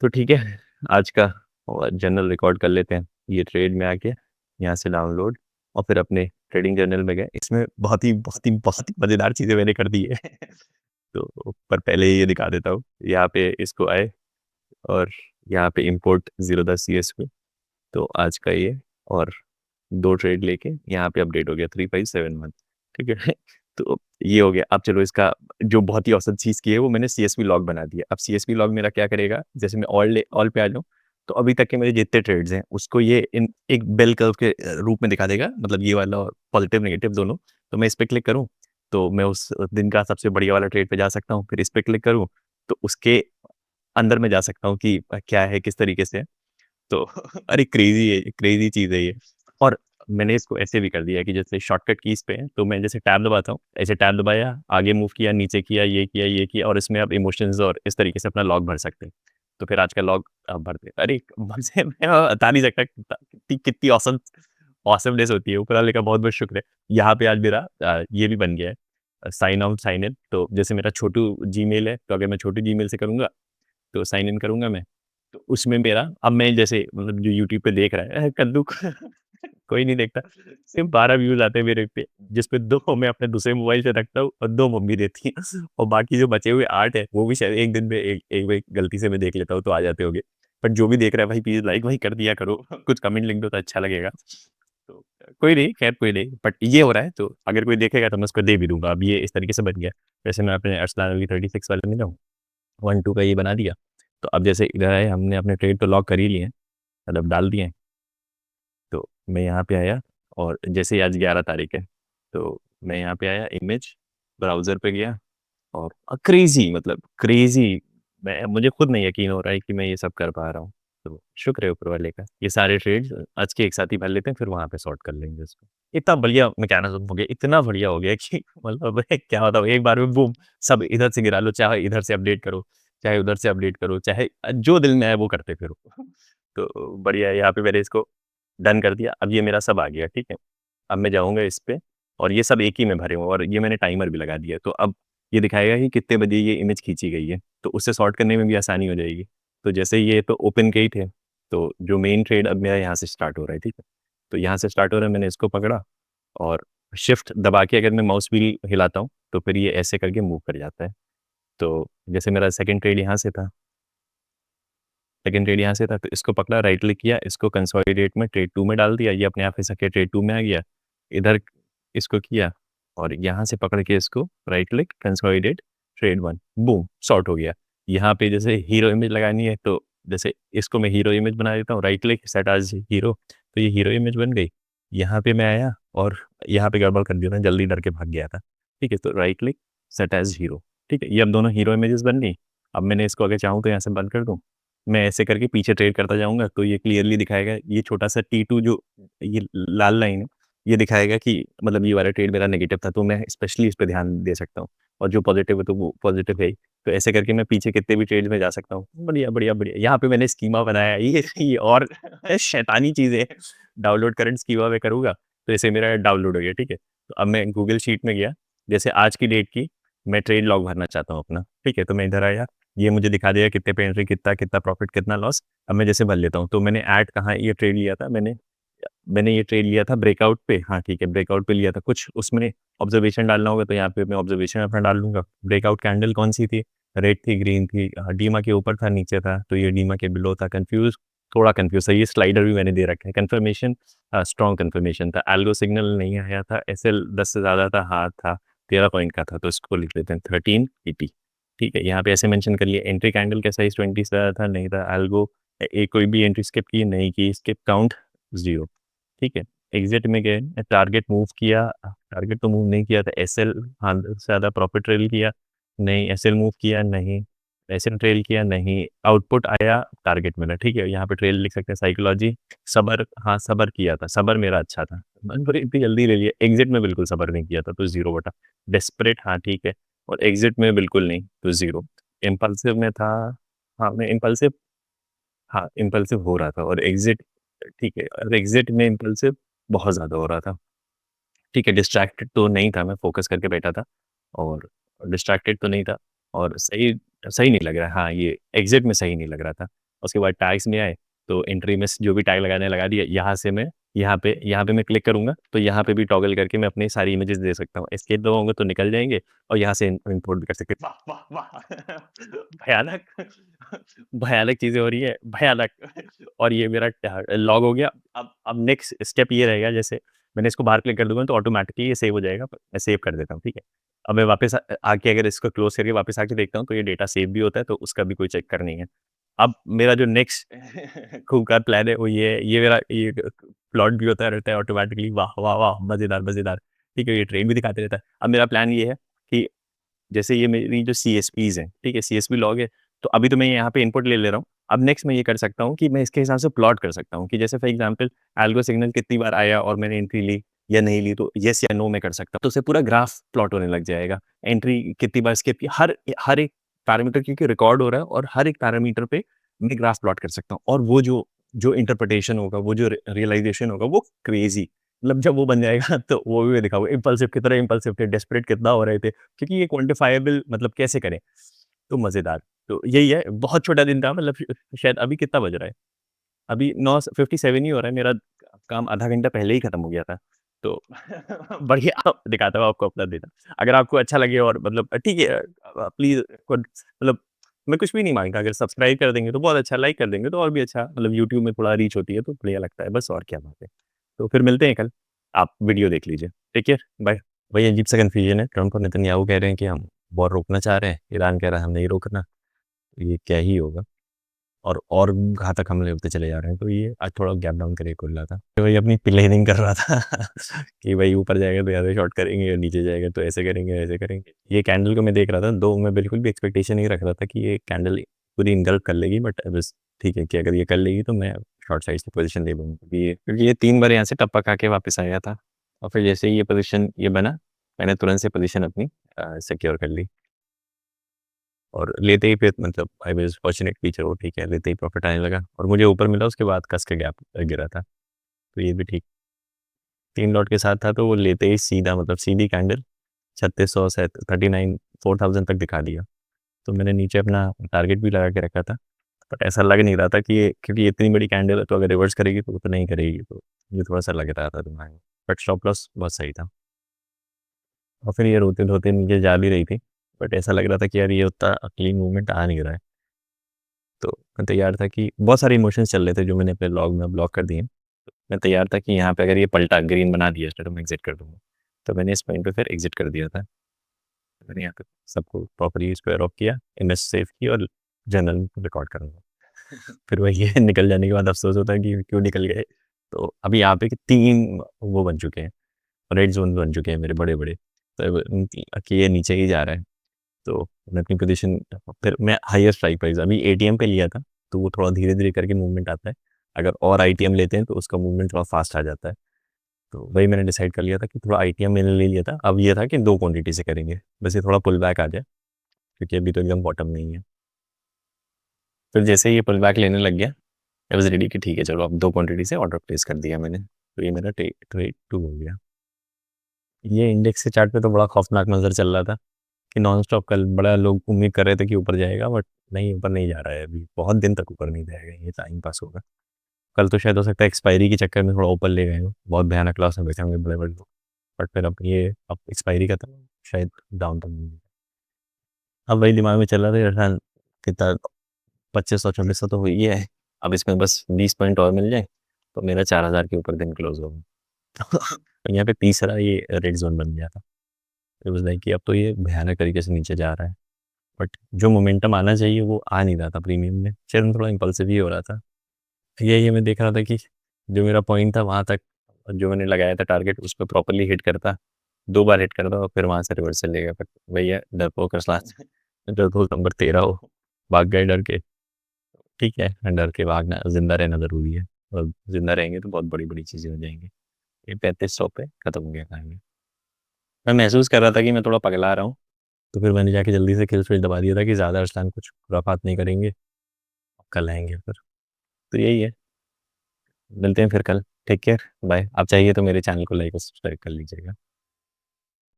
तो ठीक है, आज का जर्नल रिकॉर्ड कर लेते हैं। ये ट्रेड में आके यहाँ से डाउनलोड और फिर अपने ट्रेडिंग जर्नल में गए। इसमें बहुत ही मज़ेदार चीज़ें मैंने कर दी है। तो पर पहले ये दिखा देता हूँ। यहाँ पे इसको आए और यहाँ पे इंपोर्ट 010 CSV। तो आज का ये और 2 ट्रेड लेके यहाँ पे अपडेट हो गया 3571। ठीक है। तो ये हो गया। अब चलो इसका जो बहुत ही औसत चीज़ की है वो मैंने CSV लॉग बना दिया। अब CSV लॉग मेरा क्या करेगा, जैसे मैं ऑल पे आ जाऊँ तो अभी तक के मेरे जितने ट्रेड्स हैं उसको ये इन एक बेल कर्व के रूप में दिखा देगा, मतलब ये वाला पॉजिटिव नेगेटिव दोनों। तो मैं इस पे क्लिक करूँ तो मैं उस दिन का सबसे बढ़िया वाला ट्रेड पे जा सकता हूँ। फिर इस पे क्लिक करूँ तो उसके अंदर में जा सकता हूँ कि क्या है, किस तरीके से है। तो अरे क्रेजी है, क्रेजी चीज़ है ये। और मैंने इसको ऐसे भी कर दिया है कि जैसे शॉर्टकट कीज़ पे है, तो मैं जैसे टैब दबाता हूँ, ऐसे टैब दबाया, आगे मूव किया, नीचे किया, ये किया और इसमें आप इमोशंस और इस तरीके से अपना लॉग भर सकते हैं। तो फिर आज का लॉग आप भरते हैं। अरे मज़े मैं बता नहीं सकता कितनी ऑसम ऑसमनेस होती है। ऊपर वाले का बहुत-बहुत शुक्र है। यहाँ पे आज मेरा ये भी बन गया है, साइन आउट, साइन इन। तो जैसे मेरा छोटू जीमेल है, तो अगर मैं छोटू जीमेल से करूँगा तो साइन इन करूँगा मैं, तो उसमें मेरा अब मैं जैसे मतलब जो यूट्यूब पे देख रहा है कद्दू कोई नहीं देखता। सिर्फ़ 12 व्यूज़ आते हैं मेरे पे, जिसपे 2 मैं अपने दूसरे मोबाइल से रखता हूँ और 2 मम्मी देती हैं और बाकी जो बचे हुए 8 हैं, वो भी शायद एक दिन में एक एक बार गलती से मैं देख लेता हूँ तो आ जाते होंगे। बट जो भी देख रहा है भाई प्लीज़ लाइक भाई कर दिया करो, कुछ कमेंट लिख दो तो अच्छा लगेगा। तो कोई नहीं, खैर कोई नहीं, बट ये हो रहा है तो अगर कोई देखेगा तो मैं उसको दे भी दूँगा। अब ये इस तरीके से बन गया। वैसे मैं अपने अरसलान अली 36 वाले में जाऊँ, 1-2 का ये बना दिया। तो अब जैसे इधर आए, हमने अपने ट्रेड तो लॉक कर ही लिए हैं, मतलब डाल दिए हैं। तो मैं यहाँ पे आया और जैसे ही आज 11 तारीख है, तो मैं यहाँ पे आया, इमेज ब्राउज़र पे गया और क्रेज़ी, मतलब क्रेज़ी, मैं मुझे खुद नहीं यकीन हो रहा है कि मैं ये सब कर पा रहा हूँ। तो शुक्र है ऊपर वाले का। ये सारे ट्रेड्स आज के एक साथ ही भर लेते हैं, फिर वहाँ पे सॉर्ट कर लेंगे इसको। इतना बढ़िया मैकेनिज़्म हो गया, इतना बढ़िया हो गया कि मतलब क्या बताऊँ, एक बार में बूम, सब इधर से गिरा लो, चाहे इधर से अपडेट करो, चाहे उधर से अपडेट करो, चाहे जो दिल में आए वो करते फिरो। तो बढ़िया है, यहाँ पे मैंने इसको डन कर दिया। अब ये मेरा सब आ गया, ठीक है। अब मैं जाऊँगा इस पे और ये सब एक ही में भरे हुए हैं और ये मैंने टाइमर भी लगा दिया है। तो अब ये दिखाएगा कि कितने बजे ये इमेज खींची गई है, तो उससे सॉर्ट करने में भी आसानी हो जाएगी। तो जैसे ये तो ओपन के ही थे, तो जो मेन ट्रेड अब मेरा यहाँ से स्टार्ट हो रहा है, ठीक है। तो यहाँ से स्टार्ट हो रहा है, मैंने इसको पकड़ा और शिफ्ट दबा के अगर मैं माउस व्हील हिलाता हूँ, तो फिर ये ऐसे करके मूव कर जाता है। तो जैसे मेरा सेकंड ट्रेड यहाँ से था, सेकंड ट्रेड यहाँ से था, तो इसको पकड़ा, राइट क्लिक किया, इसको कंसोलिडेट में ट्रेड 2 में डाल दिया, ये अपने आप खिसक के ट्रेड 2 में आ गया। इधर इसको किया और यहाँ से पकड़ के इसको right click, consolidate, trade 1, boom, sort हो गया। यहाँ पे जैसे हीरो इमेज लगानी है, तो जैसे इसको मैं हीरो इमेज बना देता हूँ, right click, set as hero, तो ये हीरो इमेज बन गई। यहाँ पे मैं आया और यहाँ पे गड़बड़ कर दिया था, जल्दी डर के भाग गया था। ठीक है, तो right click, set as hero, ठीक है, ये अब दोनों हीरो इमेजेस बन गई। अब मैंने इसको अगर चाहूँ तो यहाँ से बंद कर दूँ। मैं ऐसे करके पीछे ट्रेड करता जाऊँगा, तो ये क्लियरली दिखाएगा, ये छोटा-सा T2 जो ये लाल लाइन है, ये दिखाएगा कि मतलब ये वाला ट्रेड मेरा नेगेटिव था, तो मैं स्पेशली इस पे ध्यान दे सकता हूँ और जो पॉज़िटिव है, तो वो पॉज़िटिव है ही। तो ऐसे करके मैं पीछे कितने भी ट्रेड्स में जा सकता हूँ। बढ़िया, बढ़िया, बढ़िया। यहाँ पे मैंने स्कीमा बनाया है, ये और शैतानी चीज़ है। डाउनलोड करंट स्कीमा मैं करूँगा, तो ऐसे मेरा डाउनलोड हो गया, ठीक है। तो अब मैं गूगल शीट में गया, जैसे आज की डेट की मैं ट्रेड लॉग भरना चाहता हूँ अपना, ठीक है। तो मैं इधर आया, ये मुझे दिखा देगा कितने पे एंट्री, कितना कितना प्रॉफिट, कितना लॉस। अब मैं जैसे भर लेता हूँ, तो मैंने ऐट कहाँ ये ट्रेड लिया था, मैंने मैंने ये ट्रेड लिया था ब्रेकआउट पे, हाँ ठीक है, ब्रेकआउट पे लिया था। कुछ उसमें ऑब्जर्वेशन डालना होगा, तो यहाँ पे मैं ऑब्जर्वेशन अपना डाल लूँगा। ब्रेकआउट कैंडल कौन-सी थी? रेड थी, ग्रीन थी, डीमा के ऊपर था, नीचे था, तो ये डीमा के बिलो था। कन्फ्यूज़, थोड़ा कन्फ्यूज़ था, ये स्लाइडर भी मैंने दे रखा है। कन्फर्मेशन, स्ट्रॉन्ग कन्फर्मेशन था। एल्गो सिग्नल नहीं आया था, एसएल 10 से ज़्यादा था, हाँ था, 13 पॉइंट का था, तो इसको लिख लेते हैं 1380, ठीक है। यहाँ पे ऐसे मेंशन कर लिया, एंट्री कैंडल का साइज़ 20 से ज़्यादा था, नहीं था। एल्गो कोई भी एंट्री स्किप की, नहीं की, स्किप काउंट 0, ठीक है। एग्ज़िट में गए, टारगेट मूव किया, टारगेट तो मूव नहीं किया था। एसएल, हाँ, से ज़्यादा प्रॉफ़िट ट्रेल किया, नहीं। एसएल मूव किया, नहीं। एसएल ट्रेल किया, नहीं। आउटपुट आया, टारगेट मिला, ठीक है। यहाँ पे ट्रेल लिख सकते हैं। साइकोलॉजी, सब्र, हाँ, सब्र किया था, सब्र मेरा अच्छा था। मैंने बोला इतनी जल्दी ले लिया। एग्ज़िट में बिल्कुल सब्र नहीं किया था, तो 0 बटा। डेस्परेट, हाँ, ठीक है। और एग्ज़िट में बिल्कुल नहीं, तो 0। इम्पल्सिव में था, हाँ, मैं इम्पल्सिव, हाँ, इम्पल्सिव हो रहा था और एग्ज़िट, ठीक है, और एग्ज़िट में इम्पल्सिव बहुत ज़्यादा हो रहा था। ठीक है, डिस्ट्रैक्टेड तो नहीं था, मैं फ़ोकस करके बैठा था और डिस्ट्रैक्टेड तो नहीं था और सही सही नहीं लग रहा है। हाँ, ये एग्ज़िट में सही नहीं लग रहा था उसके बाद टैग्स में आए, तो एंट्री में जो भी टैग लगाने लगा दिया, यहाँ से मैं यहाँ पे मैं क्लिक करूँगा, तो यहाँ पे भी टॉगल करके मैं अपनी सारी इमेजेस दे सकता हूँ। एस्केप दबाऊँगा तो निकल जाएँगे और यहाँ से इम्पोर्ट भी कर सकते हैं। वाह! वाह! वाह! भयानक भयानक चीज़ें हो रही है, भयानक। और ये मेरा लॉग हो गया। अब नेक्स्ट स्टेप ये रहेगा, जैसे मैंने इसको बाहर क्लिक कर दूँगा तो ऑटोमैटिकली ये सेव हो जाएगा। मैं सेव कर देता हूँ, ठीक है? अब मैं वापस आके अगर इसको क्लोज़ करके वापस आके देखता हूँ, तो ये डेटा सेव भी होता है, तो उसका भी कोई चक्कर नहीं है। अब मेरा जो नेक्स्ट खूंखार प्लान है वो ये है, ये मेरा ये प्लॉट भी होता रहता है ऑटोमैटिकली। वाह, वाह, वाह! मज़ेदार, मज़ेदार। ठीक है, ये ट्रेन भी दिखाते रहता है। अब मेरा प्लान ये है कि जैसे ये मेरी जो सीएसपीज़ हैं, ठीक है? सीएसपी लॉग है, तो अभी तो मैं यहाँ पे इनपुट ले ले रहा हूँ। अब नेक्स्ट मैं ये कर सकता हूँ कि मैं इसके हिसाब से प्लॉट कर सकता हूँ कि जैसे फॉर एग्ज़ाम्पल एल्गो सिग्नल कितनी बार आया और मैंने एंट्री ली या नहीं ली, तो येस या नो मैं कर सकता हूँ। तो उससे पूरा ग्राफ प्लॉट होने लग जाएगा। एंट्री कितनी बार स्किप की, हर एक पैरामीटर क्योंकि रिकॉर्ड हो रहा है और हर एक पैरामीटर पे मैं ग्राफ प्लॉट कर सकता हूँ। और वो जो जो इंटरप्रिटेशन होगा, वो जो रियलाइज़ेशन होगा, वो क्रेज़ी, मतलब जब वो बन जाएगा तो वो भी मैं दिखाऊँगा। इम्पल्सिव कितना इम्पल्सिव थे, डेस्परेट कितना हो रहे थे। क्योंकि ये क्वांटिफाएबल मतलब कैसे करें? तो मज़ेदार। तो यही है, बहुत छोटा दिन था, मतलब शायद अभी कितना बज रहा है? अभी 9:57 ही हो रहा है, मेरा काम आधा घंटा पहले ही खत्म हो गया था। तो बढ़िया दिखाता हूँ आपको अपना दिन। अगर आपको अच्छा लगे और मतलब ठीक है, प्लीज़ मतलब मैं कुछ भी नहीं माँगता, अगर सब्सक्राइब कर देंगे तो बहुत अच्छा, लाइक कर देंगे तो और भी अच्छा, मतलब यूट्यूब में थोड़ा रीच होती है तो बढ़िया लगता है, बस और क्या बात है। तो फिर मिलते हैं कल, आप वीडियो देख लीजिए। Take care, bye. वही अजीब-सा कन्फ्यूजन है, ट्रम्प और नेतन्याहू कह रहे हैं कि हम वॉर रोकना चाह रहे हैं, ईरान कह रहा है हम नहीं रोकना, तो ये क्या ही होगा? और घातक हमले होते चले जा रहे हैं, तो ये आज थोड़ा गैप डाउन करके खुल रहा था। तो वही अपनी प्लेनिंग कर रहा था कि भाई ऊपर जाएगा तो यहाँ से शॉट करेंगे और नीचे जाएगा तो ऐसे करेंगे, ऐसे करेंगे। ये कैंडल को मैं देख रहा था, दो मैं बिल्कुल भी एक्सपेक्टेशन नहीं रख रहा था कि ये कैंडल पूरी इनगल्फ कर लेगी, बट बस ठीक है कि अगर ये कर लेगी तो मैं शॉर्ट साइड से पोज़ीशन ले लूँगा। क्योंकि ये 3 बार यहाँ से टप्पा खा के वापस आया था और फिर जैसे ही ये पोज़ीशन ये बना, मैंने तुरंत से पोज़ीशन अपनी सिक्योर कर ली। और लेते ही फिर मतलब आई वाज़ फॉर्च्यूनेट कि चलो ठीक है, लेते ही प्रॉफ़िट आने लगा और मुझे ऊपर मिला, उसके बाद कस के गैप गिरा था। तो ये भी ठीक, 3 लॉट के साथ था तो वो लेते ही सीधा मतलब सीधी कैंडल 3600 से 39 4000 तक दिखा दिया। तो मैंने नीचे अपना टारगेट भी लगा के रखा था, बट ऐसा लग नहीं रहा था कि ये, क्योंकि ये इतनी बड़ी कैंडल है तो अगर रिवर्स करेगी तो वो तो नहीं करेगी, तो मुझे थोड़ा-सा लग रहा था दिमाग में। बट स्टॉप लॉस बहुत सही था और फिर ये रोते-धोते नीचे जा भी रही थी, बट ऐसा लग रहा था कि यार ये उतना क्लीन मूवमेंट आ नहीं रहा है। तो मैं तैयार था कि बहुत सारे इमोशंस चल रहे थे जो मैंने अपने लॉग में ब्लॉक कर दिए। मैं तैयार था कि यहाँ पे अगर ये पलटा ग्रीन बना दिया इसने तो मैं एग्ज़िट कर दूँगा। तो मैंने इस पॉइंट पे फिर एग्ज़िट कर दिया था। मैंने यहाँ पे सबको प्रॉपर्ली स्क्वायर ऑफ किया, इमेज सेव की और जर्नल रिकॉर्ड कर दूँगा। फिर वही है, निकल जाने के बाद अफ़सोस होता है कि क्यों निकल गए। तो अभी यहाँ पे कि 3 वो बन चुके हैं, रेड ज़ोन बन चुके हैं मेरे बड़े-बड़े। तो कि ये नीचे ही जा रहा है। तो मैं अपनी पोज़ीशन फिर मैं हाईएस्ट स्ट्राइक प्राइस अभी एटीएम पे लिया था, तो वो थोड़ा धीरे-धीरे करके मूवमेंट आता है। अगर और आईटीएम लेते हैं तो उसका मूवमेंट थोड़ा फ़ास्ट आ जाता है। तो वही मैंने डिसाइड कर लिया था कि थोड़ा आईटीएम मैंने ले लिया था। अब ये था कि 2 क्वांटिटी से करेंगे, बस ये थोड़ा पुल बैक आ जाए, क्योंकि अभी तो एकदम बॉटम नहीं है। फिर जैसे ही ये पुल बैक लेने लग गया, आई वाज़ रेडी कि ठीक है चलो अब 2 क्वांटिटी से ऑर्डर प्लेस कर दिया मैंने। तो ये मेरा ट्रेड 2 हो गया। ये इंडेक्स के चार्ट पे तो बड़ा खौफनाक मंज़र चल रहा था कि नॉन-स्टॉप कल बड़ा लोग उम्मीद कर रहे थे कि ऊपर जाएगा, बट नहीं, ऊपर नहीं जा रहा है अभी, बहुत दिन तक ऊपर नहीं जाएगा, ये टाइम पास होगा। कल तो शायद हो सकता है एक्सपायरी के चक्कर में थोड़ा ऊपर ले गए हों, बहुत भयानक लॉस में बेचे होंगे बड़े-बड़े लोग। बट फिर अब एक्सपायरी खत्म, शायद डाउन तो नहीं। अब वही दिमाग में चल रहा था इरफान, कितना 2500-2600 तो हुई है, अब इसमें बस 20 पॉइंट और मिल जाए, तो मेरा 4000 के ऊपर दिन क्लोज़ होगा। तो यहाँ पे तीसरा ये रेड ज़ोन बन गया था। इट वाज़ लाइक कि अब तो ये भयानक तरीके से नीचे जा रहा है, बट जो मोमेंटम आना चाहिए वो आ नहीं रहा था प्रीमियम में, शायद मैं थोड़ा इम्पल्सिव ही हो रहा था। यही मैं देख रहा था कि जो मेरा पॉइंट था वहाँ तक, जो मैंने लगाया था टारगेट उस पे प्रॉपर्ली हिट करता, 2 बार हिट करता और फिर वहाँ से रिवर्सल ले गया, बट वही है डरपोक असलान डरपोक नंबर 13 हो, भाग गए डर के। ठीक है, डर के भागना, ज़िंदा रहना ज़रूरी है और ज़िंदा रहेंगे तो बहुत बड़ी-बड़ी चीज़ें हो जाएँगी। ये 3500 पे खत्म हो गया कहानी। मैं महसूस कर रहा था कि मैं थोड़ा पगला रहा हूँ, तो फिर मैंने जाके जल्दी से किल स्विच दबा दिया था कि ज़्यादा अरसलान कुछ खुराफात नहीं करेंगे, कल आएँगे फिर। तो यही है, मिलते हैं फिर कल। Take care, bye. आप चाहिए तो मेरे चैनल को लाइक और सब्सक्राइब कर लीजिएगा।